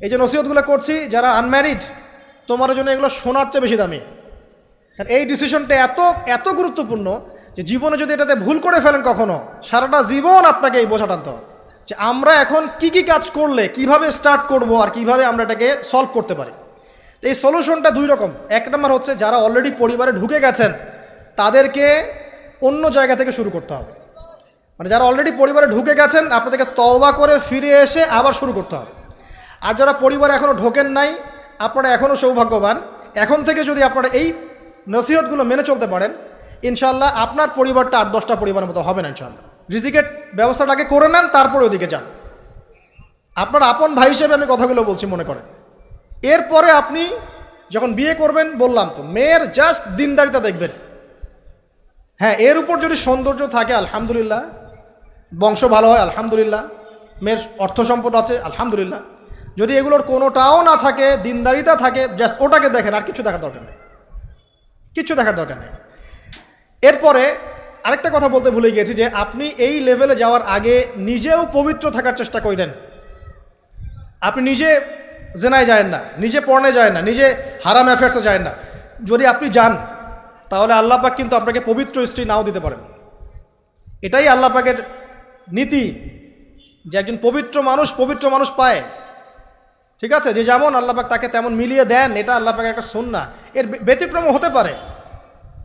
এই যে নসিহতগুলো করছি, যারা আনম্যারিড, তোমার জন্য এগুলো শোনার চেয়ে বেশি দামি। কারণ এই ডিসিশনটা এত এত গুরুত্বপূর্ণ যে জীবনে যদি এটাতে ভুল করে ফেলেন কখনো, সারাটা জীবন আপনাকে এই বোঝা টানতে হবে যে আমরা এখন কি কি কাজ করলে কিভাবে স্টার্ট করব আর কিভাবে আমরা এটাকে সলভ করতে পারি। এই সলিউশনটা দুই রকম। এক নম্বর হচ্ছে যারা অলরেডি পরিবারে ঢুকে গেছেন তাদেরকে অন্য জায়গা থেকে শুরু করতে হবে। মানে যারা অলরেডি পরিবারে ঢুকে গেছেন আপনাদেরকে তওবা করে ফিরে এসে আবার শুরু করতে হবে। আর যারা পরিবারে এখনও ঢোকেন নাই, আপনারা এখনও সৌভাগ্যবান। এখন থেকে যদি আপনারা এই নসিহতগুলো মেনে চলতে পারেন, ইনশাল্লাহ আপনার পরিবারটা 8-10টা পরিবারের মতো হবে না ইনশাল্লাহ। রিজিকের ব্যবস্থাটাকে করে নেন, তারপরে ওদিকে যান। আপনার আপন ভাই হিসেবে আমি কথাগুলো বলছি, মনে করেন। এরপরে আপনি যখন বিয়ে করবেন, বললাম তো, মেয়ের জাস্ট দিনদারিতা দেখবেন। হ্যাঁ, এর উপর যদি সৌন্দর্য থাকে আলহামদুলিল্লাহ, বংশ ভালো হয় আলহামদুলিল্লাহ, মেয়ের অর্থ সম্পদ আছে আলহামদুলিল্লাহ। যদি এগুলোর কোনোটাও না থাকে, দিনদারিতা থাকে, জাস্ট ওটাকে দেখেন, আর কিছু দেখার দরকার নেই, কিচ্ছু দেখার দরকার নেই। এরপরে আরেকটা কথা বলতে ভুলে গিয়েছি যে আপনি এই লেভেলে যাওয়ার আগে নিজেও পবিত্র থাকার চেষ্টা করেন। আপনি নিজে জেনায় যায় না, নিজে পর্নে যায় না, নিজে হারাম অ্যাফেয়ার্সে যায় না। যদি আপনি যান তাহলে আল্লাহ পাক কিন্তু আপনাকে পবিত্র স্ত্রী নাও দিতে পারেন। এটাই আল্লাহ পাকের নীতি যে একজন পবিত্র মানুষ পায়। ঠিক আছে, যে যেমন আল্লাহ পাক তাকে তেমন মিলিয়ে দেন, এটা আল্লাহ পাকের একটা সুন্নাহ। এর ব্যতিক্রমও হতে পারে,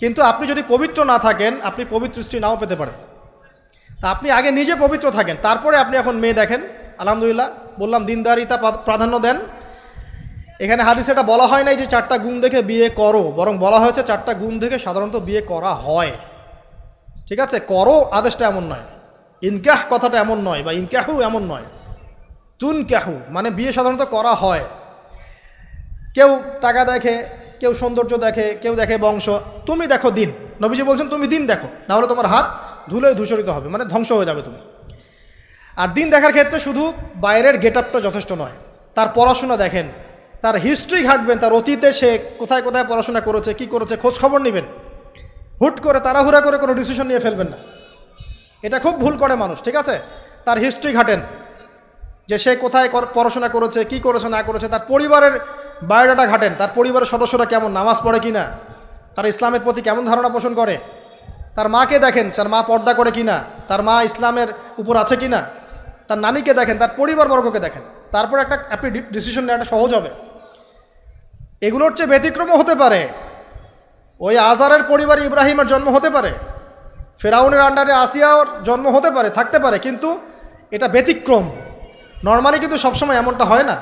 কিন্তু আপনি যদি পবিত্র না থাকেন আপনি পবিত্র স্ত্রী নাও পেতে পারেন। তা আপনি আগে নিজে পবিত্র থাকেন, তারপরে আপনি এখন মেয়ে দেখেন। আলহামদুলিল্লাহ, বললাম দিনদারিতা প্রাধান্য দেন। এখানে হাদিসে এটা বলা হয় নাই যে 4টা গুণ দেখে বিয়ে করো, বরং বলা হয়েছে 4টা গুণ দেখে সাধারণত বিয়ে করা হয়। ঠিক আছে, করো আদেশটা এমন নয়, ইনকাহ কথাটা এমন নয়, বা ইনকাহু এমন নয়, তুনকাহু মানে বিয়ে সাধারণত করা হয়। কেউ টাকা দেখে, কেউ সৌন্দর্য দেখে, কেউ দেখে বংশ। তুমি দেখো দিন। নবীজি বলছেন তুমি দিন দেখো, না হলে তোমার হাত ধুলোয় ধূসরিত হবে, মানে ধ্বংস হয়ে যাবে তুমি। আর দিন দেখার ক্ষেত্রে শুধু বাইরের গেট আপটা যথেষ্ট নয়, তার পড়াশোনা দেখেন, তার হিস্ট্রি ঘাটবেন, তার অতীতে সে কোথায় কোথায় পড়াশোনা করেছে, কি করেছে, খোঁজ খবর নেবেন। হুট করে তাড়াহুড়া করে কোনো ডিসিশন নিয়ে ফেলবেন না, এটা খুব ভুল করে মানুষ। ঠিক আছে, তার হিস্ট্রি ঘাটেন যে সে কোথায় পড়াশোনা করেছে, কি করেছে না করেছে। তার পরিবারের বায়োডাটা ঘাটেন, তার পরিবারের সদস্যরা কেমন, নামাজ পড়ে কি না, তার ইসলামের প্রতি কেমন ধারণা পোষণ করে। তার মাকে দেখেন, তার মা পর্দা করে কি না, তার মা ইসলামের উপর আছে কি না। তার নানিকে দেখেন, তার পরিবারবর্গকে দেখেন, তারপর আপনি ডিসিশন নেওয়াটা সহজ হবে। এগুলোর চেয়ে ব্যতিক্রমও হতে পারে। ওই আজারের পরিবারে ইব্রাহিমের জন্ম হতে পারে, ফেরাউনের আন্ডারে আসিয়ার জন্ম হতে পারে, থাকতে পারে, কিন্তু এটা ব্যতিক্রম। নর্মালি কিন্তু সবসময় এমনটা হয় না।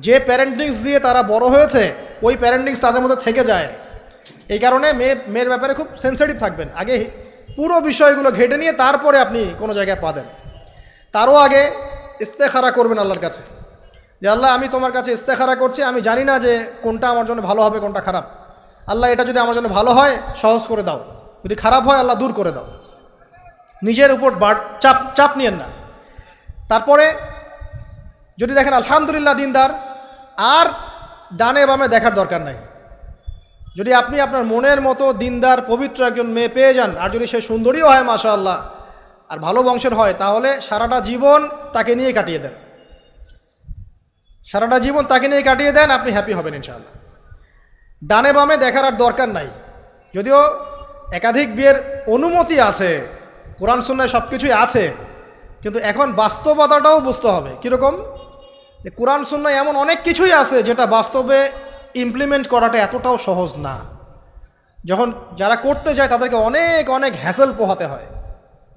যে প্যারেন্টিংস দিয়ে তারা বড় হয়েছে, ওই প্যারেন্টিংস তাদের মধ্যে থেকে যায়। এই কারণে মেয়ের ব্যাপারে খুব সেন্সিটিভ থাকবেন। আগে পুরো বিষয়গুলো ঘেটে নিয়ে তারপরে আপনি কোনো জায়গায় পা দেন। তারও আগে ইস্তেখারা করবেন আল্লাহর কাছে, যে আল্লাহ আমি তোমার কাছে ইস্তেখারা করছি, আমি জানি না যে কোনটা আমার জন্য ভালো হবে কোনটা খারাপ। আল্লাহ এটা যদি আমার জন্য ভালো হয় সহজ করে দাও, যদি খারাপ হয় আল্লাহ দূর করে দাও। নিজের উপর চাপ নিয়েন না। তারপরে যদি দেখেন আলহামদুলিল্লাহ দিনদার, আর ডানে বামে দেখার দরকার নাই। যদি আপনি আপনার মনের মতো দিনদার পবিত্র একজন মেয়ে পেয়ে যান, আর যদি সে সুন্দরীও হয় মাশাআল্লাহ, আর ভালো বংশের হয়, তাহলে সারাটা জীবন তাকে নিয়ে কাটিয়ে দেন, সারাটা জীবন তাকে নিয়ে কাটিয়ে দেন, আপনি হ্যাপি হবেন ইনশাআল্লাহ। ডানে বামে দেখার আর দরকার নাই। যদিও একাধিক বিয়ের অনুমতি আছে, কোরআন সুন্নাহয় সব কিছুই আছে, কিন্তু এখন বাস্তবতাটাও বুঝতে হবে। কীরকম? যে কোরআন সুন্নাহয় এমন অনেক কিছুই আছে যেটা বাস্তবে ইমপ্লিমেন্ট করাটা এতটাও সহজ না। যখন যারা করতে যায় তাদেরকে অনেক অনেক হ্যাসেল পোহাতে হয়,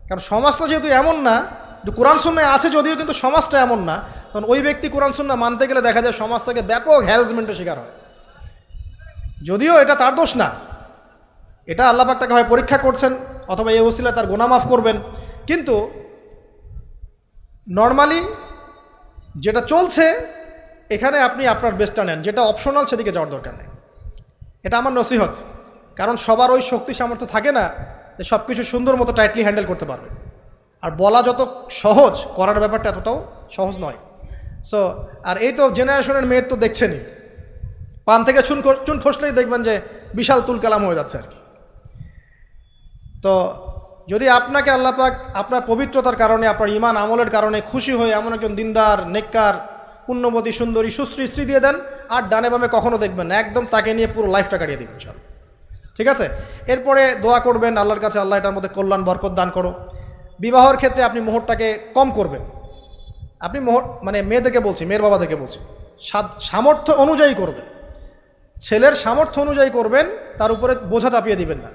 কারণ সমাজটা যেহেতু এমন না। কোরআন সুন্নাহয় আছে যদিও, কিন্তু সমাজটা এমন না। তখন ওই ব্যক্তি কোরআন সুন্নাহ মানতে গেলে দেখা যায় সমাজ থেকে ব্যাপক হ্যারাসমেন্টের শিকার হয়। যদিও এটা তার দোষ না, এটা আল্লাহ পাক তাকে হয় পরীক্ষা করছেন, অথবা এই ওসিলায় তার গুনাহ মাফ করবেন। কিন্তু নর্মালি যেটা চলছে, এখানে আপনি আপনার বেস্টটা নেন, যেটা অপশনাল সেদিকে যাওয়ার দরকার নেই। এটা আমার নসিহত। কারণ সবার ওই শক্তি সামর্থ্য থাকে না যে সব কিছু সুন্দর মতো টাইটলি হ্যান্ডেল করতে পারবে। আর বলা যত সহজ, করার ব্যাপারটা এতটাও সহজ নয়। সো আর এই তো জেনারেশনের মেয়ের তো দেখছেনই, পান থেকে চুন খসলেই দেখবেন যে বিশাল তুলকালাম হয়ে যাচ্ছে আর কি। তো যদি আপনাকে আল্লাহ পাক আপনার পবিত্রতার কারণে, আপনার ঈমান আমলের কারণে খুশি হয়ে এমন একজন দিনদার, নেককার, পুণ্যবতী সুন্দরী সুশ্রী স্ত্রী দিয়ে দেন, আর ডানে বামে কখনো দেখবেন না, একদম তাকে নিয়ে পুরো লাইফটা কাটিয়ে দিবেন ইনশাআল্লাহ। ঠিক আছে? এরপরে দোয়া করবেন আল্লাহর কাছে, আল্লাহ এটার মধ্যে কল্যাণ বরকত দান করো। বিবাহের ক্ষেত্রে আপনি মোহরটাকে কম করবেন। আপনি মোহর মানে মেয়েদেরকে বলছি, মেয়ের বাবাদেরকে বলছি, সামর্থ্য অনুযায়ী করবেন, ছেলের সামর্থ্য অনুযায়ী করবেন, তার উপরে বোঝা চাপিয়ে দিবেন না।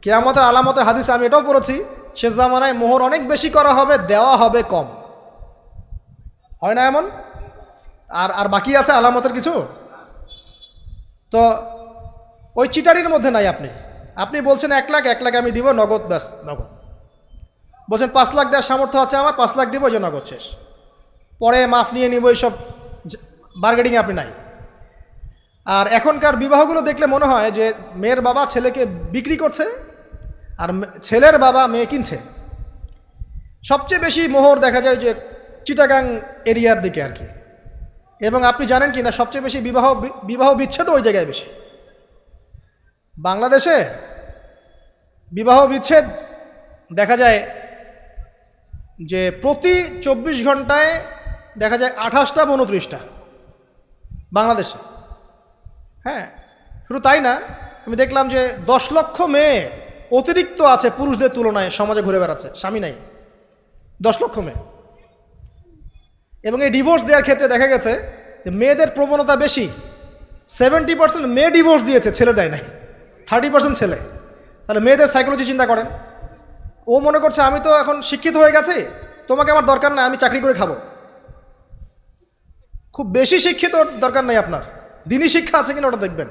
কিয়ামতের আলামতের হাদিসে আমি এটাও পড়েছি, শেষ জামানায় মোহর অনেক বেশি করা হবে, দেওয়া হবে কম। হয় না এমন? আর বাকি আছে আলামতের কিছু? তো ওই চিটারির মধ্যে নাই। আপনি বলছেন 1 লাখ, 1 লাখ আমি দিব নগদ, ব্যাস নগদ। বলছেন 5 লাখ দেওয়ার সামর্থ্য আছে আমার, 5 লাখ দিব, যে নগদ শেষ, পরে মাফ নিয়ে নিব, এইসব বার্গেনিংয়ে আপনি নাই। আর এখনকার বিবাহগুলো দেখলে মনে হয় যে মেয়ের বাবা ছেলেকে বিক্রি করছে আর ছেলের বাবা মেয়ে কিনছে। সবচেয়ে বেশি মোহর দেখা যায় যে চিটাগাং এরিয়ার দিকে আর কি। এবং আপনি জানেন কি না, সবচেয়ে বেশি বিবাহ বিচ্ছেদ ওই জায়গায় বেশি। বাংলাদেশে বিবাহ বিচ্ছেদ দেখা যায় যে প্রতি 24 ঘন্টায় দেখা যায় 28টা বা 29টা বাংলাদেশে। হ্যাঁ, শুধু তাই না, আমি দেখলাম যে 10 লক্ষ মেয়ে অতিরিক্ত আছে পুরুষদের তুলনায়, সমাজে ঘুরে বেড়াচ্ছে, স্বামী নাই, 10 লক্ষ মেয়ে। এবং এই ডিভোর্স দেওয়ার ক্ষেত্রে দেখা গেছে যে মেয়েদের প্রবণতা বেশি। 70% মেয়ে ডিভোর্স দিয়েছে, ছেলে দেয় নাই, 30% ছেলে। তাহলে মেয়েদের সাইকোলজি চিন্তা করেন। ও মনে করছে আমি তো এখন শিক্ষিত হয়ে গেছি, তোমাকে আমার দরকার নাই, আমি চাকরি করে খাবো। খুব বেশি শিক্ষিত দরকার নাই আপনার, দিনই শিক্ষা আছে কিনা ওটা দেখবেন।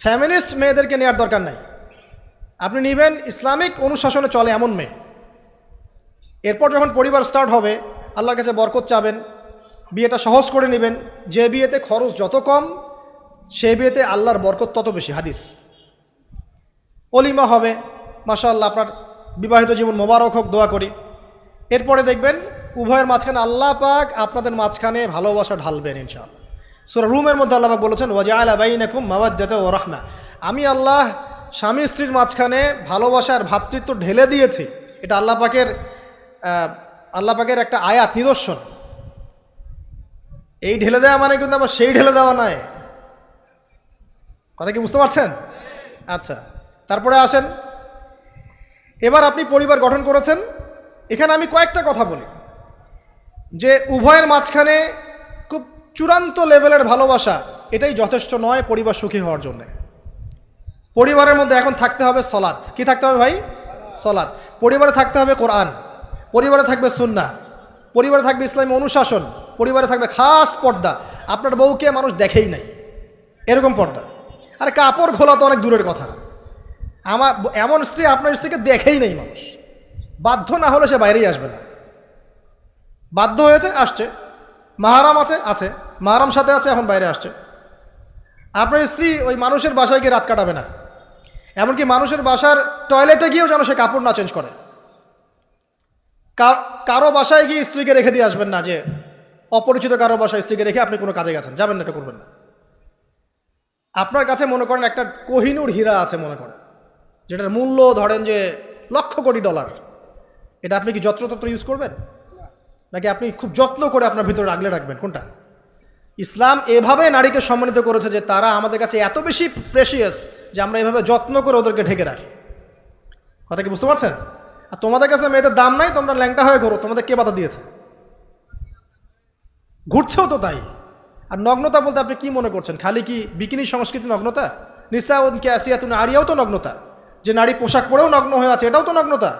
ফ্যামিলিস্ট মেয়েদেরকে নেওয়ার দরকার নাই, আপনি নেবেন ইসলামিক অনুশাসনে চলে এমন মেয়ে। এরপর যখন পরিবার স্টার্ট হবে, আল্লাহর কাছে বরকত চাবেন, বিয়েটা সহজ করে নেবেন। যে বিয়েতে খরচ যত কম, সে বিয়েতে আল্লাহর বরকত তত বেশি। হাদিস। অলিমা হবে, মাশাআল্লাহ, আপনার বিবাহিত জীবন মোবারক হোক, দোয়া করি। এরপরে দেখবেন উভয়ের মাঝখানে আল্লাহ পাক আপনাদের মাঝখানে ভালোবাসা ঢালবেন ইনশাআল্লাহ। সূরা রুমের মধ্যে আল্লাহ পাক বলেছেন, ওয়াজআলা বাইনাকুম মাওয়াদ্দাতা ওয়া রাহমা, আমি আল্লাহ স্বামী স্ত্রীর মাঝখানে ভালোবাসার ভ্রাতৃত্ব ঢেলে দিয়েছি। এটা আল্লাহ পাকের একটা আয়াত, নিদর্শন। এই ঢেলে দেওয়া মানে কিন্তু আবার সেই ঢেলে দেওয়া নয়। কথা কি বুঝতে পারছেন? আচ্ছা, তারপরে আসেন, এবার আপনি পরিবার গঠন করেছেন। এখানে আমি কয়েকটা কথা বলি যে উভয়ের মাঝখানে খুব চূড়ান্ত লেভেলের ভালোবাসা, এটাই যথেষ্ট নয় পরিবার সুখী হওয়ার জন্য। পরিবারের মধ্যে এখন থাকতে হবে সলাত। কি থাকতে হবে ভাই? সলাত। পরিবারে থাকতে হবে কোরআন, পরিবারে থাকবে সুন্নাহ, পরিবারে থাকবে ইসলামী অনুশাসন, পরিবারে থাকবে খাস পর্দা। আপনার বউকে মানুষ দেখেই নাই, এরকম পর্দা। আর কাপড় খোলা তো অনেক দূরের কথা, আমার এমন স্ত্রী আপনার স্ত্রীকে দেখেই নেই মানুষ। বাধ্য না হলে সে বাইরেই আসবে না, বাধ্য হয়েছে আসছে, মাহারাম আছে, মাহারাম সাথে আছে, এখন বাইরে আসছে। আপনার স্ত্রী ওই মানুষের বাসায় গিয়ে রাত কাটাবে না, এমনকি মানুষের বাসার টয়লেটে গিয়েও যেন সে কাপড় না চেঞ্জ করে। কারো বাসায় গিয়ে স্ত্রীকে রেখে দিয়ে আসবেন না, যে অপরিচিত কারো বাসায় স্ত্রীকে রেখে আপনি কোনো কাজে গেছেন, যাবেন না, এটা করবেন না। আপনার কাছে মনে করেন একটা কোহিনূর হীরা আছে, মনে করেন যেটার মূল্য ধরেন যে লক্ষ কোটি ডলার, এটা আপনি কি যত্রতত্র ইউজ করবেন, নাকি আপনি খুব যত্ন করে আপনার ভিতরে আগলে রাখবেন? কোনটা? ইসলাম এভাবে নারীকে সম্মানিত করেছে যে তারা আমাদের কাছে এত বেশি প্রেশিয়াস যে আমরা এভাবে যত্ন করে ওদেরকে ঢেকে রাখি। কথা কি বুঝতে পারছেন? আর তোমাদের কাছে মেয়েদের দাম নাই, তোমরা ল্যাংটা হয়ে ঘোরো, তোমাদের কে বাধা দিয়েছে? ঘুরছেও তো তাই। আর নগ্নতা বলতে আপনি কি মনে করছেন? খালি কি বিকিনি সংস্কৃতি নগ্নতা? নিসাউন কাসিয়াতুন আরিয়াও তো নগ্নতা, যে নারী পোশাক পরেও নগ্ন হয়ে আছে, এটাও তো নগ্নতা।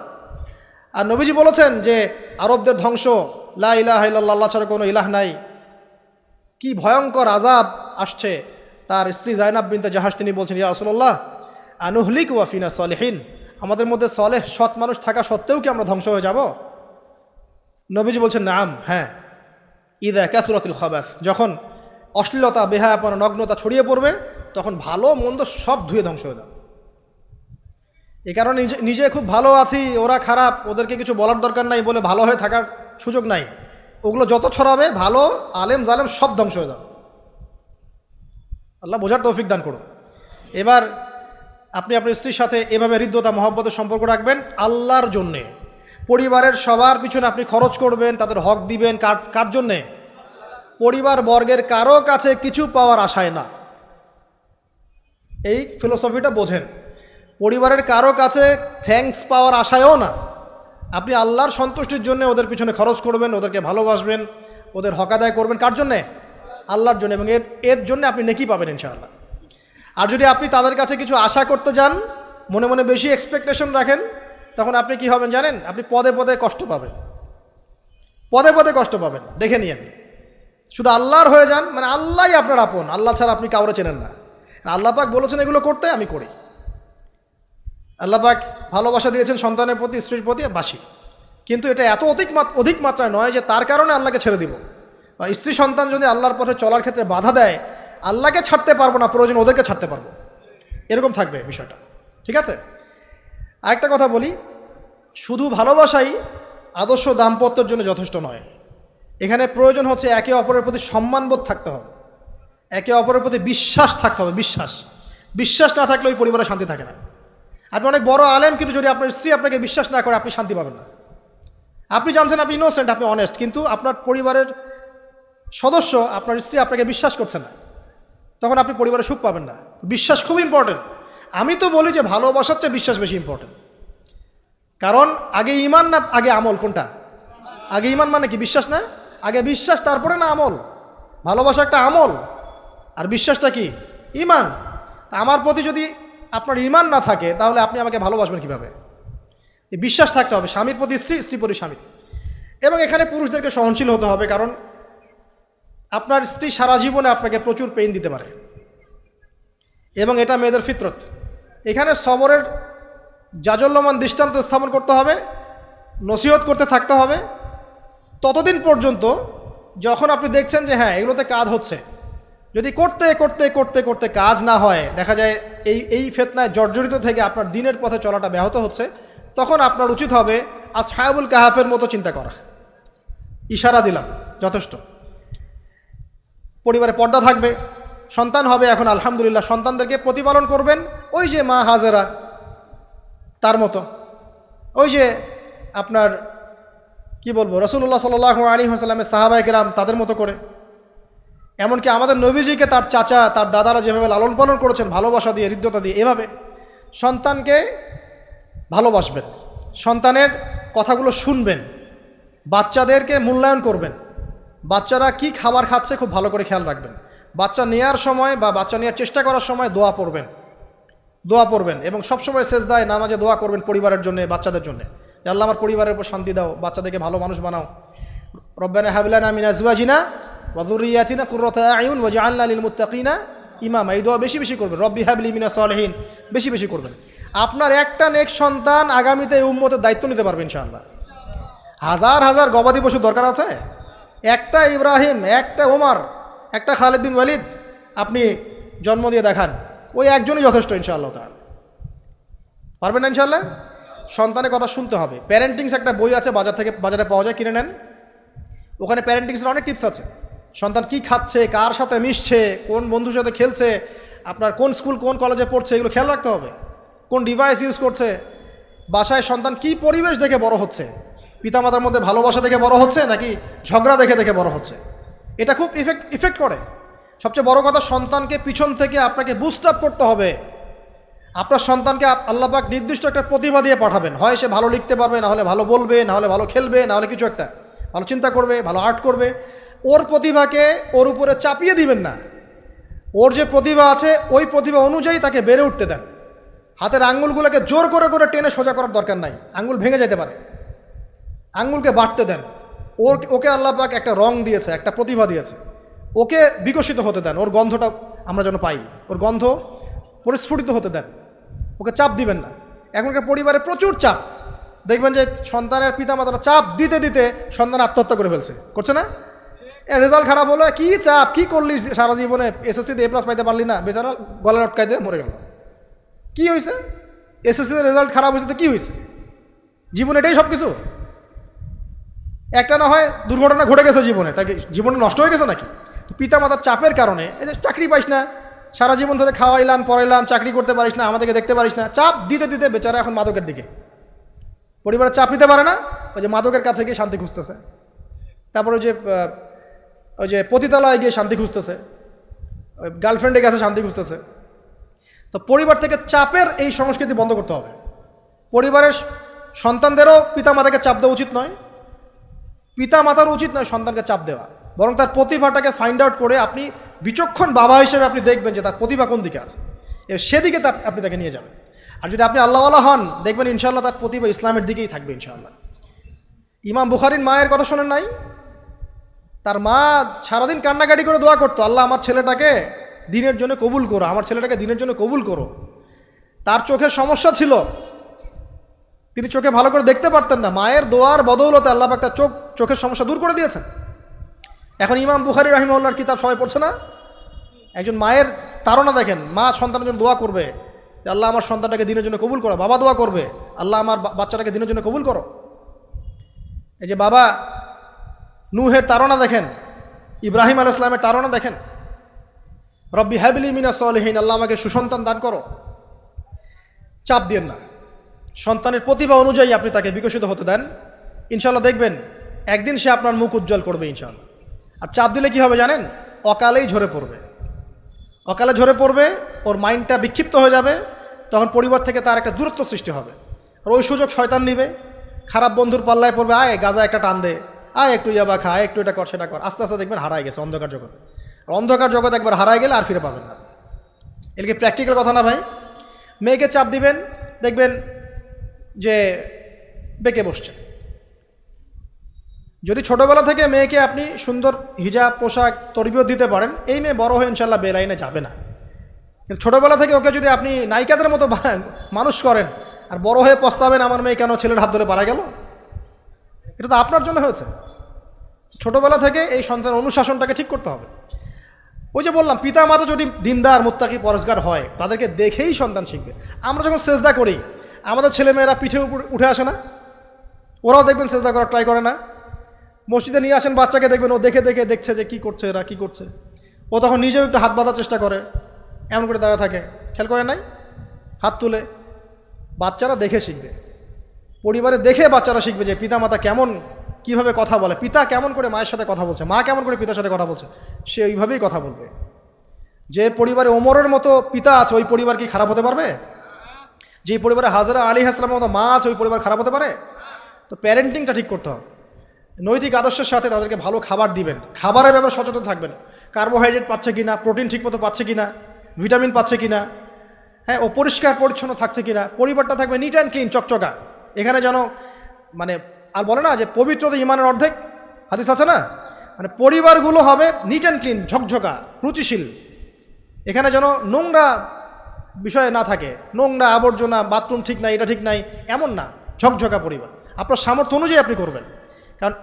আর নবীজি বলেছেন যে আরবদের ধ্বংস, লা ইলাহা ইল্লাল্লাহ, আল্লাহ ছাড়া কোনো ইলাহ নাই। কি ভয়ঙ্কর আযাব আসছে। তার স্ত্রী জায়নাব বিনতে জাহাশ তিনি বলছেন, ইয়া রাসূলুল্লাহ আনুহলিক ওয়া ফিনা সলিহিন, আমাদের মধ্যে সলেহ সৎ মানুষ থাকা সত্ত্বেও কি আমরা ধ্বংস হয়ে যাব? নবীজি বলছেন, নাম, হ্যাঁ। ইদা কাসরাতুল খাবাস, যখন অশ্লীলতা, বেহায়াপনা, নগ্নতা ছড়িয়ে পড়বে, তখন ভালো মন্দ সব ধুয়ে ধ্বংস হয়ে যাবে। এই কারণে নিজে খুব ভালো আছি, ওরা খারাপ, ওদেরকে কিছু বলার দরকার নাই বলে ভালো হয়ে থাকার সুযোগ নাই। ওগুলো যত ছড়াবে, ভালো আলেম জালেম সব ধ্বংস হয়ে যাবে। আল্লাহ বোঝার তৌফিক দান করুন। এবার আপনি আপনার স্ত্রীর সাথে এভাবে হৃদ্যতা মহব্বতের সম্পর্ক রাখবেন আল্লাহর জন্যে। পরিবারের সবার পিছনে আপনি খরচ করবেন, তাদের হক দিবেন, কার জন্যে? পরিবার বর্গের কারো কাছে কিছু পাওয়ার আশায় না। এই ফিলোসফিটা বোঝেন। পরিবারের কারো কাছে থ্যাঙ্কস পাওয়ার আশায়ও না। আপনি আল্লাহর সন্তুষ্টির জন্য ওদের পিছনে খরচ করবেন, ওদেরকে ভালোবাসবেন, ওদের হক আদায় করবেন। কার জন্যে? আল্লাহর জন্য, এবং এর জন্য আপনি নেকি পাবেন ইনশাআল্লাহ। আর যদি আপনি তাদের কাছে কিছু আশা করতে যান, মনে মনে বেশি এক্সপেকটেশন রাখেন, তখন আপনি কি হবেন জানেন? আপনি পদে পদে কষ্ট পাবেন, পদে পদে কষ্ট পাবেন। দেখে নিন, শুধু আল্লাহর হয়ে যান, মানে আল্লাহই আপনার আপন, আল্লাহ ছাড়া আপনি কাউরে চেনেন না। আল্লাহ পাক বলেছেন এগুলো করতে, আমি করি। আল্লাহ পাক ভালোবাসা দিয়েছেন সন্তানের প্রতি, স্ত্রীর প্রতি, বাসি। কিন্তু এটা এত অধিক মাত্রায় নয় যে তার কারণে আল্লাহকে ছেড়ে দিব। বা স্ত্রী সন্তান যদি আল্লাহর পথে চলার ক্ষেত্রে বাধা দেয়, আল্লাহকে ছাড়তে পারবো না, প্রয়োজন ওদেরকে ছাড়তে পারবো, এরকম থাকবে বিষয়টা। ঠিক আছে? আরেকটা কথা বলি, শুধু ভালোবাসাই আদর্শ দাম্পত্যের জন্য যথেষ্ট নয়। এখানে প্রয়োজন হচ্ছে একে অপরের প্রতি সম্মানবোধ থাকতে হবে, একে অপরের প্রতি বিশ্বাস থাকতে হবে। বিশ্বাস না থাকলে ওই পরিবারে শান্তি থাকে না। আপনি অনেক বড় আলেম, কিন্তু যদি আপনার স্ত্রী আপনাকে বিশ্বাস না করে, আপনি শান্তি পাবেন না। আপনি জানছেন আপনি ইনোসেন্ট, আপনি অনেস্ট, কিন্তু আপনার পরিবারের সদস্য, আপনার স্ত্রী আপনাকে বিশ্বাস করছে না, তখন আপনি পরিবারে সুখ পাবেন না। বিশ্বাস খুব ইম্পর্টেন্ট। আমি তো বলি যে ভালোবাসার চেয়ে বিশ্বাস বেশি ইম্পর্টেন্ট। কারণ আগে ইমান না আগে আমল? কোনটা আগে? ইমান মানে কি? বিশ্বাস না? আগে বিশ্বাস, তারপরে না আমল? ভালোবাসা একটা আমল, আর বিশ্বাসটা কি? ইমান। আমার প্রতি যদি আপনার ইমান না থাকে, তাহলে আপনি আমাকে ভালোবাসবেন কিভাবে? বিশ্বাস থাকতে হবে, স্বামীর প্রতি স্ত্রী, স্ত্রী প্রতি স্বামী। এবং এখানে পুরুষদেরকে সহনশীল হতে হবে, কারণ আপনার স্ত্রী সারা জীবনে আপনাকে প্রচুর পেইন দিতে পারে, এবং এটা মেয়েদের ফিতরত। এখানে সবরের জাজল্যমান দৃষ্টান্ত স্থাপন করতে হবে, নসিহত করতে থাকতে হবে ততদিন পর্যন্ত যখন আপনি দেখছেন যে হ্যাঁ এগুলোতে কাজ হচ্ছে। যদি করতে করতে করতে করতে কাজ না হয়, দেখা যায় এই ফিতনায় জর্জরিত থেকে আপনার দিনের পথে চলাটা ব্যাহত হচ্ছে, তখন আপনার উচিত হবে আসহাবুল কাহাফের মতো চিন্তা করা। ইশারা দিলাম, যথেষ্ট। পরিবারে পর্দা থাকবে, সন্তান হবে, এখন আলহামদুলিল্লাহ সন্তানদেরকে প্রতিপালন করবেন ওই যে মা হাজেরা তার মতো, ওই যে আপনার কি বলবো, রাসূলুল্লাহ সাল্লাল্লাহু আলাইহি ওয়াসাল্লামের সাহাবায়ে কেরাম তাদের মতো করে। এমনকি আমাদের নবীজিকে তার চাচা, তার দাদারা যেভাবে লালন পালন করেছেন ভালোবাসা দিয়ে, হৃদ্যতা দিয়ে, এভাবে সন্তানকে ভালোবাসবেন, সন্তানের কথাগুলো শুনবেন, বাচ্চাদেরকে মূল্যায়ন করবেন। বাচ্চারা কি খাবার খাচ্ছে খুব ভালো করে খেয়াল রাখবেন। বাচ্চা নেওয়ার সময় বা বাচ্চা নেওয়ার চেষ্টা করার সময় দোয়া পড়বেন, এবং সবসময় সেজদায় নামাজে দোয়া করবেন পরিবারের জন্য, বাচ্চাদের জন্য, যে আল্লাহ আমার পরিবারের উপর শান্তি দাও, বাচ্চাদেরকে ভালো মানুষ বানাও। রব্বানা হাব লানা মিন আজওয়াজিনা ওয়া যুররিয়াতিনা কুররাতা আয়ুন ওয়াজআলনা লিল মুত্তাকিনা ইমামা। এই দোয়া বেশি বেশি করবেন। রব্বি হাবলি মিনাস সালিহিন বেশি বেশি করবেন। আপনার একটা নেক সন্তান আগামীতে এই উম্মতের দায়িত্ব নিতে পারবে ইনশাআল্লাহ। হাজার হাজার গবাদি পশু দরকার আছে? একটা ইব্রাহিম, একটা ওমর, একটা খালিদ বিন ওয়ালিদ আপনি জন্ম দিয়ে দেখান, ওই একজনই যথেষ্ট ইনশাআল্লাহ তাআলা। পারবেন না ইনশাআল্লাহ? সন্তানের কথা শুনতে হবে। প্যারেন্টিংস একটা বই আছে, বাজারে পাওয়া যায়, কিনে নেন। ওখানে প্যারেন্টিংসের অনেক টিপস আছে। সন্তান কি খাচ্ছে, কার সাথে মিশছে, কোন বন্ধুর সাথে খেলছে, আপনার কোন স্কুল কোন কলেজে পড়ছে, এগুলো খেয়াল রাখতে হবে। কোন ডিভাইস ইউজ করছে, বাসায় সন্তান কি পরিবেশ দেখে বড় হচ্ছে, পিতামাতার মধ্যে ভালোবাসা দেখে বড় হচ্ছে নাকি ঝগড়া দেখে দেখে বড় হচ্ছে, এটা খুব ইফেক্ট করে। সবচেয়ে বড় কথা, সন্তানকে পিছন থেকে আপনাকে বুস্ট আপ করতে হবে। আপনার সন্তানকে আল্লাহ পাক নির্দিষ্ট একটা প্রতিভা দিয়ে পাঠাবেন। হয় সে ভালো লিখতে পারবে, না হলে ভালো বলবে, না হলে ভালো খেলবে, না হলে কিছু একটা ভালো চিন্তা করবে, ভালো আর্ট করবে। ওর প্রতিভাকে ওর উপরে চাপিয়ে দিবেন না। ওর যে প্রতিভা আছে ওই প্রতিভা অনুযায়ী তাকে বেড়ে উঠতে দেন। হাতের আঙ্গুলগুলোকে জোর করে করে টেনে সোজা করার দরকার নাই, আঙ্গুল ভেঙে যেতে পারে। আঙ্গুলকে বাড়তে দেন। ওকে আল্লাহ পাক একটা রং দিয়েছে, একটা প্রতিভা দিয়েছে, ওকে বিকশিত হতে দেন। ওর গন্ধটা আমরা যেন পাই, ওর গন্ধ পরিস্ফুটিত হতে দেন। ওকে চাপ দিবেন না। এখনকার পরিবারে প্রচুর চাপ, দেখবেন যে সন্তানের পিতামাতারা চাপ দিতে দিতে সন্তান আত্মহত্যা করে ফেলছে, করছে না? রেজাল্ট খারাপ হলো, কি চাপ, কি করলি সারা জীবনে, এসএসসিতে এ প্লাস পাইতে পারলি না, বেচারা গলা লটকাইতে মরে গেল। কি হয়েছে? এসএসসিতে রেজাল্ট খারাপ হয়েছে তো কি হয়েছে? জীবনে এটাই সব কিছু? একটা না হয় দুর্ঘটনা ঘটে গেছে জীবনে, তাকে জীবনে নষ্ট হয়ে গেছে নাকি? পিতামাতার চাপের কারণে, এই যে চাকরি পাইস না, সারা জীবন ধরে খাওয়াইলাম পড়াইলাম, চাকরি করতে পারিস না, আমাদেরকে দেখতে পারিস না, চাপ দিতে দিতে বেচারা এখন মাদকের দিকে। পরিবারের চাপ নিতে পারে না, ওই যে মাদকের কাছে গিয়ে শান্তি খুঁজতেছে। তারপরে যে ওই যে পতিতালয়ে গিয়ে শান্তি খুঁজতেছে, ওই গার্লফ্রেন্ডের কাছে শান্তি খুঁজতেছে। তো পরিবার থেকে চাপের এই সংস্কৃতি বন্ধ করতে হবে। পরিবারের সন্তানদেরও পিতামাতাকে চাপ দেওয়া উচিত নয়, পিতামাতার উচিত নয় সন্তানকে চাপ দেওয়া, বরং তার প্রতিভাটাকে ফাইন্ড আউট করে আপনি বিচক্ষণ বাবা হিসেবে আপনি দেখবেন যে তার প্রতিভা কোন দিকে আছে, সেদিকে আপনি তাকে নিয়ে যাবেন। আর যদি আপনি আল্লাহওয়ালা হন, দেখবেন ইনশাআল্লাহ তার প্রতিভা ইসলামের দিকেই থাকবে ইনশাআল্লাহ। ইমাম বুখারীর মায়ের কথা শোনেন নাই? তার মা সারাদিন কান্নাকাটি করে দোয়া করতো, আল্লাহ আমার ছেলেটাকে দিনের জন্য কবুল করো, আমার ছেলেটাকে দিনের জন্য কবুল করো। তার চোখের সমস্যা ছিল, তিনি চোখে ভালো করে দেখতে পারতেন না, মায়ের দোয়ার বদৌলতে আল্লাহ পাক তার চোখের সমস্যা দূর করে দিয়েছেন। এখন ইমাম বুখারী রাহিমাহুল্লাহর কিতাব সবাই পড়ছে না? একজন মায়ের তাড়না দেখেন, মা সন্তানের জন্য দোয়া করবে যে আল্লাহ আমার সন্তানটাকে দিনের জন্য কবুল করো, বাবা দোয়া করবে আল্লাহ আমার বাচ্চাটাকে দিনের জন্য কবুল করো। এই যে বাবা নূহের তাড়না দেখেন, ইব্রাহিম আলাইহিস সালামের তাড়না দেখেন, রব্বি হাবলি মিনাস সালিহিন, আল্লাহ আমাকে সুসন্তান দান করো। চাপ দিয়েন না, সন্তানের প্রতিভা অনুযায়ী আপনি তাকে বিকশিত হতে দেন, ইনশাআল্লাহ দেখবেন একদিন সে আপনার মুখ উজ্জ্বল করবে ইনশাআল্লাহ। আর চাপ দিলে কি হবে জানেন? অকালেই ঝরে পড়বে, অকালে ঝরে পড়বে, ওর মাইন্ডটা বিক্ষিপ্ত হয়ে যাবে, তখন পরিবার থেকে তার একটা দূরত্ব সৃষ্টি হবে। আর ওই সুযোগ শয়তান নিবে, খারাপ বন্ধুর পাল্লায় পড়বে, আয় গাজা একটা টান দে, আয় একটু ইয়াবা খা, একটু এটা কর সেটা কর, আস্তে আস্তে দেখবেন হারায় গেছে অন্ধকার জগতে। আর অন্ধকার জগৎ একবার হারায় গেলে আর ফিরে পাবেন না। এর কি প্র্যাকটিক্যাল কথা না ভাই? মেয়েকে চাপ দিবেন, দেখবেন যে বেঁকে বসছে। যদি ছোটোবেলা থেকে মেয়েকে আপনি সুন্দর হিজাব পোশাক তরবিয়ত দিতে পারেন, এই মেয়ে বড় হয়ে ইনশাল্লাহ বেলাইনে যাবে না। কিন্তু ছোটোবেলা থেকে ওকে যদি আপনি নায়িকাদের মতো মানুষ করেন আর বড় হয়ে পস্তাবেন আমার মেয়ে কেন ছেলের হাত ধরে পারা গেল, এটা তো আপনার জন্য হয়েছে। ছোটোবেলা থেকে এই সন্তানের অনুশাসনটাকে ঠিক করতে হবে। ওই যে বললাম, পিতা মাতা যদি দিনদার মুত্তাকি পরেজগার হয়, তাদেরকে দেখেই সন্তান শিখবে। আমরা যখন সেজদা করি, আমাদের ছেলেমেয়েরা পিঠে উপরে উঠে আসে না? ওরাও দেখবেন সেজদা করার ট্রাই করে না? মসজিদে নিয়ে আসেন বাচ্চাকে, দেখবেন ও দেখে দেখে দেখছে যে কী করছে এরা, কী করছে, ও তখন নিজেও একটু হাত বাঁধার চেষ্টা করে, এমন করে দাঁড়া থাকে, খেয়াল করে নাই? হাত তুলে। বাচ্চারা দেখে শিখবে, পরিবারে দেখে বাচ্চারা শিখবে যে পিতামাতা কেমন, কিভাবে কথা বলে, পিতা কেমন করে মায়ের সাথে কথা বলছে, মা কেমন করে পিতার সাথে কথা বলছে, সে ওইভাবেই কথা বলবে। যে পরিবারে ওমরের মতো পিতা আছে, ওই পরিবার কি খারাপ হতে পারবে? যে পরিবারে হাজরা আলাইহিস সালামের মতো মা আছে, ওই পরিবার খারাপ হতে পারে? তো প্যারেন্টিংটা ঠিক করতে হবে, নৈতিক আদর্শের সাথে তাদেরকে ভালো খাবার দিবেন, খাবারের ব্যাপারে সচেতন থাকবেন, কার্বোহাইড্রেট পাচ্ছে কিনা, প্রোটিন ঠিকমতো পাচ্ছে কিনা, ভিটামিন পাচ্ছে কিনা, হ্যাঁ ও পরিষ্কার পরিচ্ছন্ন থাকছে কিনা, পরিবারটা থাকবে নিট অ্যান্ড ক্লিন, চকচকা। এখানে যেন মানে আর বলে না যে পবিত্রতা ইমানের অর্ধেক, হাদিস আছে না? মানে পরিবারগুলো হবে নিট অ্যান্ড ক্লিন, ঝকঝকা, রুচিশীল। এখানে যেন নোংরা বিষয় না থাকে, নোংরা আবর্জনা, বাথরুম ঠিক নাই, এটা ঠিক নাই, এমন না, ঝকঝকা পরিবার। আপনার সামর্থ্য অনুযায়ী আপনি করবেন, কারণ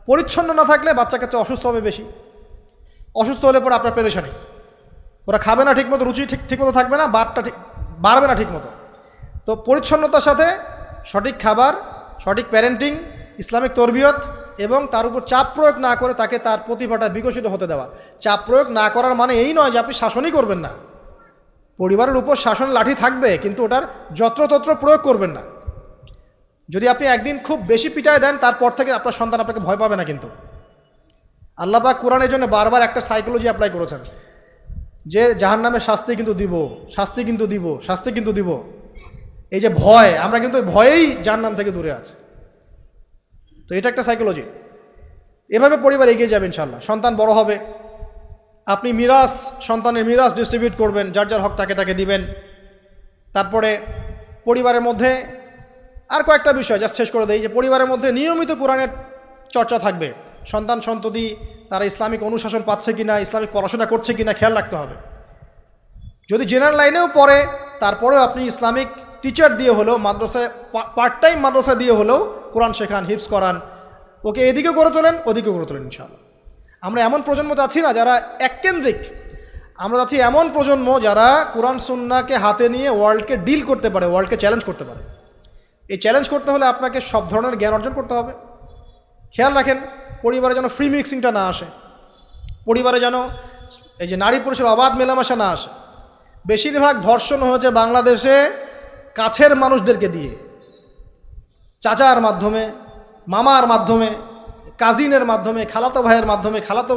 পরিচ্ছন্ন না থাকলে বাচ্চা কাচ্চা অসুস্থ হবে বেশি, অসুস্থ হলে পরে আপনার পেরেশানি, ওরা খাবে না ঠিকমতো, রুচি ঠিকমতো থাকবে না, বাতটা ঠিক বাড়বে না ঠিকমতো। তো পরিচ্ছন্নতার সাথে সঠিক খাবার, সঠিক প্যারেন্টিং, ইসলামিক তরবিয়ত এবং তার উপর চাপ প্রয়োগ না করে তাকে তার প্রতিভাটা বিকশিত হতে দেওয়া। চাপ প্রয়োগ না করার মানে এই নয় যে আপনি শাসনই করবেন না, পরিবারের উপর শাসন লাঠি থাকবে, কিন্তু ওটার যত্রতত্র প্রয়োগ করবেন না। যদি আপনি একদিন খুব বেশি পিটায় দেন, তারপর থেকে আপনার সন্তান আপনাকে ভয় পাবে না। কিন্তু আল্লাহ পাক কোরআনের জন্য বারবার একটা সাইকোলজি অ্যাপ্লাই করেছেন যে জাহান্নামের শাস্তি কিন্তু দিব, শাস্তি কিন্তু দিব, শাস্তি কিন্তু দিব। এই যে ভয়, আমরা কিন্তু ভয়েই জাহান্নাম থেকে দূরে আছি। তো এটা একটা সাইকোলজি। এভাবে পরিবার এগিয়ে যাবে ইনশাল্লাহ। সন্তান বড় হবে, আপনি মিরাস, সন্তানের মিরাস ডিস্ট্রিবিউট করবেন, যার যার হক তাকে তাকে দিবেন। তারপরে পরিবারের মধ্যে আর কয়েকটা বিষয় জাস্ট শেষ করে দেই, যে পরিবারের মধ্যে নিয়মিত কোরআনের চর্চা থাকবে। সন্তান সন্ততি তারা ইসলামিক অনুশাসন পাচ্ছে কিনা, ইসলামিক পড়াশোনা করছে কিনা খেয়াল রাখতে হবে। যদি জেনারেল লাইনেও পড়ে, তারপরেও আপনি ইসলামিক টিচার দিয়ে হলেও, মাদ্রাসায় পার্ট টাইম মাদ্রাসা দিয়ে হলেও কোরআন শেখান, হিফজ করান, ওকে এদিকে গড়ে তোলেন, ওদিকে গড়ে তোলেন ইনশাআল্লাহ। আমরা এমন প্রজন্ম যাচ্ছি না যারা এককেন্দ্রিক, আমরা যাচ্ছি এমন প্রজন্ম যারা কোরআন সুন্নাহকে হাতে নিয়ে ওয়ার্ল্ডকে ডিল করতে পারে, ওয়ার্ল্ডকে চ্যালেঞ্জ করতে পারে। এই চ্যালেঞ্জ করতে হলে আপনাকে সব ধরনের জ্ঞান অর্জন করতে হবে। খেয়াল রাখেন পরিবারে যেন ফ্রি মিক্সিংটা না আসে, পরিবারে যেন এই যে নারী পুরুষের অবাধ মেলামেশা না আসে। বেশিরভাগ ধর্ষণ হয়েছে বাংলাদেশে কাছের মানুষদেরকে দিয়ে, চাচার মাধ্যমে, মামার মাধ্যমে, কাজিনের মাধ্যমে, খালাতো ভাইয়ের মাধ্যমে, খালাতো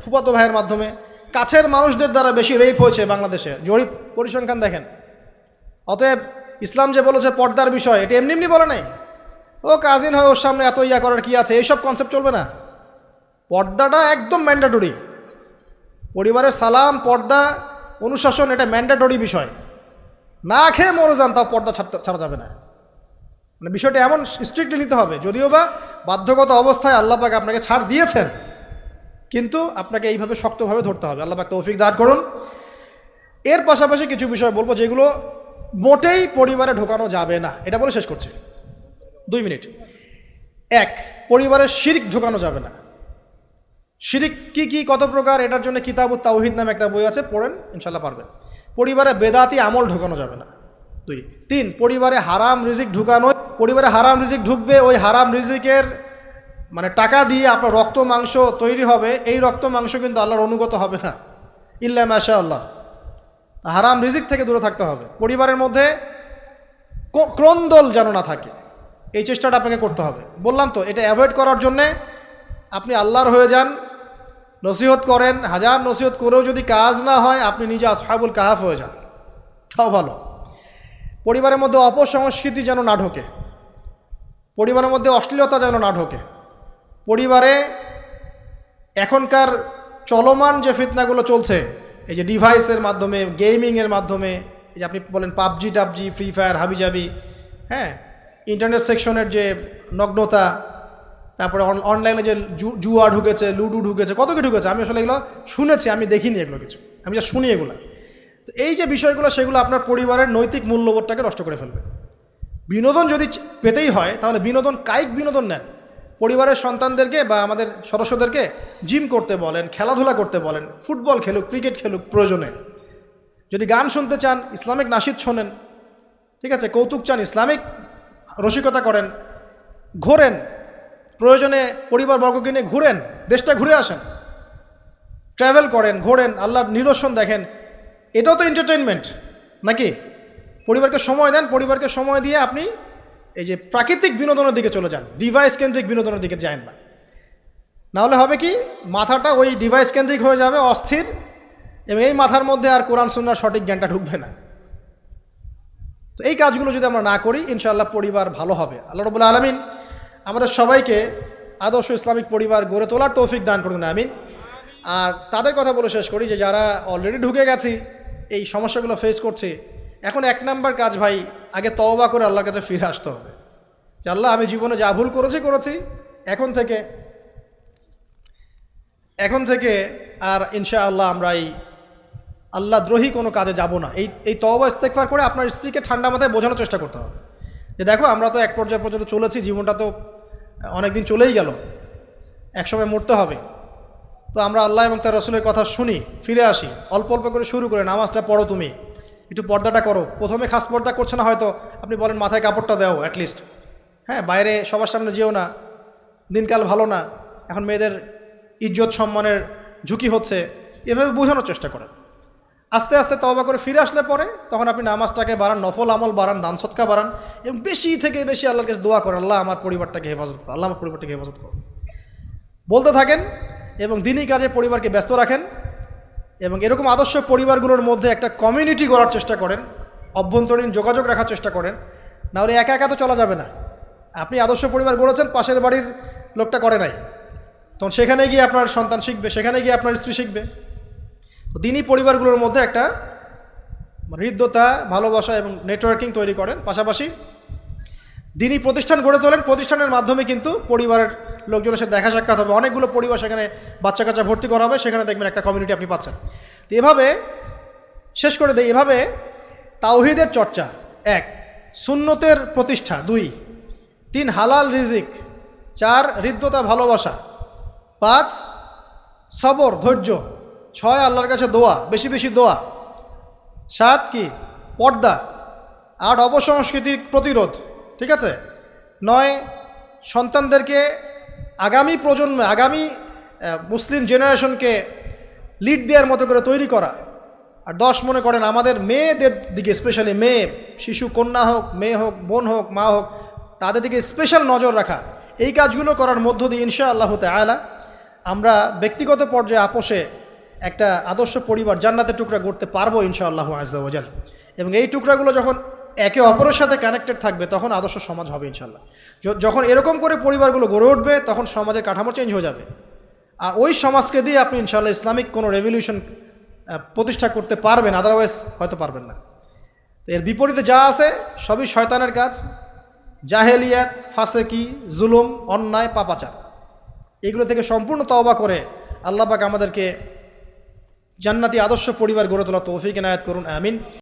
ফুফাতো ভাইয়ের মাধ্যমে, কাছের মানুষদের দ্বারা বেশি রেপ হয়েছে বাংলাদেশে, জরিপ পরিসংখ্যান দেখেন। অতএব ইসলাম যে বলেছে পর্দার বিষয়, এটা এমনি এমনি বলে নাই ও কাজিন হয় ওর সামনে এত ইয়া করার কি আছে, এইসব কনসেপ্ট চলবে না। পর্দাটা একদম ম্যান্ডেটরি। পরিবারের সালাম, পর্দা, অনুশাসন, এটা ম্যান্ডেটরি বিষয়। না খেয়ে মরে যান তাও পর্দা ছাড়া যাবে না। মানে বিষয়টা এমন স্ট্রিক্টলি নিতে হবে, যদিও বা বাধ্যগত অবস্থায় আল্লাহ পাক আপনাকে ছাড় দিয়েছেন, কিন্তু আপনাকে এইভাবে শক্তভাবে ধরতে হবে। আল্লাহ পাক তৌফিক দান করুন। এর পাশাপাশি কিছু বিষয় বলবো যেগুলো মোটেই পরিবারে ঢোকানো যাবে না, এটা বলে শেষ করছি, 2 মিনিট। 1, পরিবারের শিরক ঢোকানো যাবে না। শিরক কি কি, কত প্রকার, এটার জন্য কিতাবুত তাওহীদ নামে একটা বই আছে, পড়েন, ইনশাল্লাহ পারবেন। পরিবারে বেদাতি আমল ঢোকানো যাবে না। 2, 3, পরিবারে হারাম রিজিক ঢুকানো। পরিবারে হারাম রিজিক ঢুকবে, ওই হারাম রিজিকের মানে টাকা দিয়ে আপনার রক্ত মাংস তৈরি হবে, এই রক্ত মাংস কিন্তু আল্লাহর অনুগত হবে না, ইল্লা মাশাআল্লাহ। হারাম রিজিক থেকে দূরে থাকতে হবে। পরিবারের মধ্যে ক্রন্দল যেন না থাকে, এই চেষ্টাটা আপনাকে করতে হবে। বললাম তো, এটা অ্যাভয়েড করার জন্যে আপনি আল্লাহর হয়ে যান, নসিহত করেন, হাজার নসিহত করেও যদি কাজ না হয়, আপনি নিজে আসহাবুল কাহাফ হয়ে যান, তাও ভালো। পরিবারের মধ্যে অপসংস্কৃতি যেন না ঢোকে, পরিবারের মধ্যে অশ্লীলতা যেন না ঢোকে। পরিবারে এখনকার চলমান যে ফিতনাগুলো চলছে, এই যে ডিভাইসের মাধ্যমে, গেমিংয়ের মাধ্যমে, এই যে আপনি বলেন পাবজি টাবজি, ফ্রি ফায়ার, হাবিজাবি, হ্যাঁ, ইন্টারনেট সেকশনের যে নগ্নতা, তারপরে অনলাইনে যে জুয়া ঢুকেছে, লুডু ঢুকেছে, কত কি ঢুকেছে, আমি আসলে এগুলো শুনেছি, আমি দেখিনি এগুলো কিছু, আমি যা শুনি এগুলো। তো এই যে বিষয়গুলো, সেগুলো আপনার পরিবারের নৈতিক মূল্যবোধটাকে নষ্ট করে ফেলবে। বিনোদন যদি পেতেই হয়, তাহলে বিনোদন, কায়িক বিনোদন নেন। পরিবারের সন্তানদেরকে বা আমাদের সদস্যদেরকে জিম করতে বলেন, খেলাধুলা করতে বলেন, ফুটবল খেলুক, ক্রিকেট খেলুক প্রয়োজনে। যদি গান শুনতে চান, ইসলামিক নাশিদ শোনেন, ঠিক আছে, কৌতুক চান, ইসলামিক রসিকতা করেন, ঘোরেন, প্রয়োজনে পরিবারবর্গকে নিয়ে ঘুরেন, দেশটা ঘুরে আসেন, ট্রাভেল করেন, ঘোরেন, আল্লাহর নিদর্শন দেখেন, এটাও তো এন্টারটেইনমেন্ট নাকি? পরিবারকে সময় দেন, পরিবারকে সময় দিয়ে আপনি এই যে প্রাকৃতিক বিনোদনের দিকে চলে যান, ডিভাইস কেন্দ্রিক বিনোদনের দিকে যান না। নাহলে হবে কি, মাথাটা ওই ডিভাইস কেন্দ্রিক হয়ে যাবে, অস্থির, এবং এই মাথার মধ্যে আর কোরআন সুন্নাহর সঠিক জ্ঞানটা ঢুকবে না। তো এই কাজগুলো যদি আমরা না করি, ইনশাআল্লাহ পরিবার ভালো হবে। আল্লাহ রাব্বুল আলামিন আমাদের সবাইকে আদর্শ ইসলামিক পরিবার গড়ে তোলার তৌফিক দান করুন, আমিন। আর তাদের কথা বলে শেষ করি যে যারা অলরেডি ঢুকে গেছি, এই সমস্যাগুলো ফেস করছে, এখন 1 নাম্বার কাজ ভাই, আগে তওবা করে আল্লাহর কাছে ফিরে আসতে হবে যে আল্লাহ, আমি জীবনে যা ভুল করেছি, এখন থেকে আর ইনশাআল্লাহ আমরা এই আল্লাহ দ্রোহী কোনো কাজে যাব না। এই তওবা ইস্তেগফার করে আপনার স্ত্রীকে ঠান্ডা মাথায় বোঝানোর চেষ্টা করতে হবে যে দেখো, আমরা তো এক পর্যায় পর্যন্ত চলেছি, জীবনটা তো অনেক দিন চলেই গেল, একসময় মরতে হবে। তো আমরা আল্লাহ এবং তার রাসূলের কথা শুনি, ফিরে আসি, অল্প অল্প করে শুরু করে নামাজটা পড়ো, তুমি একটু পর্দাটা করো। প্রথমে খাস পর্দা করছে না হয়তো, আপনি বলেন মাথায় কাপড়টা দাও অ্যাটলিস্ট, হ্যাঁ, বাইরে সবার সামনে যেও না, দিনকাল ভালো না, এখন মেয়েদের ইজ্জত সম্মানের ঝুঁকি হচ্ছে, এভাবে বোঝানোর চেষ্টা করেন। আস্তে আস্তে তওবা করে ফিরে আসলে পরে তখন আপনি নামাজটাকে বাড়ান, নফল আমল বাড়ান, দান সদকা বাড়ান, এবং বেশি থেকে বেশি আল্লাহর কাছে দোয়া করেন, আল্লাহ আমার পরিবারটাকে হেফাজত করো, আল্লাহ আমার পরিবারটাকে হেফাজত করো, বলতে থাকেন। এবং দিনই কাজে পরিবারকে ব্যস্ত রাখেন, এবং এরকম আদর্শ পরিবারগুলোর মধ্যে একটা কমিউনিটি গড়ার চেষ্টা করেন, অভ্যন্তরীণ যোগাযোগ রাখার চেষ্টা করেন। নাহলে একা একা তো চলা যাবে না। আপনি আদর্শ পরিবার গড়েছেন, পাশের বাড়ির লোকটা করে নাই, তখন সেখানে গিয়ে আপনার সন্তান শিখবে, সেখানে গিয়ে আপনার স্ত্রী শিখবে। তো দিনই পরিবারগুলোর মধ্যে একটা হৃদ্যতা, ভালোবাসা এবং নেটওয়ার্কিং তৈরি করেন। পাশাপাশি দিনই প্রতিষ্ঠান গড়ে তোলেন, প্রতিষ্ঠানের মাধ্যমে কিন্তু পরিবারের লোকজনের সাথে দেখা সাক্ষাৎ হবে, অনেকগুলো পরিবার সেখানে বাচ্চা কাচ্চা ভর্তি করা হবে, সেখানে দেখবেন একটা কমিউনিটি আপনি পাচ্ছেন। তো এভাবে শেষ করে দেয়, এভাবে তাওহীদের চর্চা 1, সুন্নতের প্রতিষ্ঠা 2, 3 হালাল রিজিক, 4 হৃদ্যতা ভালোবাসা, 5 সবর ধৈর্য, 6 আল্লাহর কাছে দোয়া, বেশি বেশি দোয়া, 7 কি পর্দা, 8 অপসংস্কৃতির প্রতিরোধ, ঠিক আছে, 9 সন্তানদেরকে আগামী প্রজন্মে, আগামী মুসলিম জেনারেশনকে লিড দেওয়ার মতো করে তৈরি করা, আর 10 মনে করেন আমাদের মেয়েদের দিকে, স্পেশালি মেয়ে শিশু, কন্যা হোক, মেয়ে হোক, বোন হোক, মা হোক, তাদের দিকে স্পেশাল নজর রাখা। এই কাজগুলো করার মধ্য দিয়ে ইনশাআল্লাহ তাআলা আমরা ব্যক্তিগত পর্যায়ে আপোষে একটা আদর্শ পরিবার জান্নাতের টুকরা গড়তে পারবো ইনশাআল্লাহ আযজা ওয়া জাল। এবং এই টুকরাগুলো যখন একে অপরের সাথে কানেক্টেড থাকবে তখন আদর্শ সমাজ হবে ইনশাআল্লাহ। যখন এরকম করে পরিবারগুলো গড়ে উঠবে তখন সমাজের কাঠামো চেঞ্জ হয়ে যাবে। আর ওই সমাজকে দিয়ে আপনি ইনশাআল্লাহ ইসলামিক কোনো রেভলিউশন প্রতিষ্ঠা করতে পারবেন, আদারওয়াইজ হয়তো পারবেন না। তো এর বিপরীতে যা আছে সবই শয়তানের কাজ, জাহেলিয়াত, ফাসেকি, জুলুম, অন্যায়, পাপাচার। এগুলো থেকে সম্পূর্ণ তওবা করে আল্লাহ পাক আমাদেরকে জান্নাতি আদর্শ পরিবার গড়ে তোলা তৌফিক এনায়েত করুন, আমিন।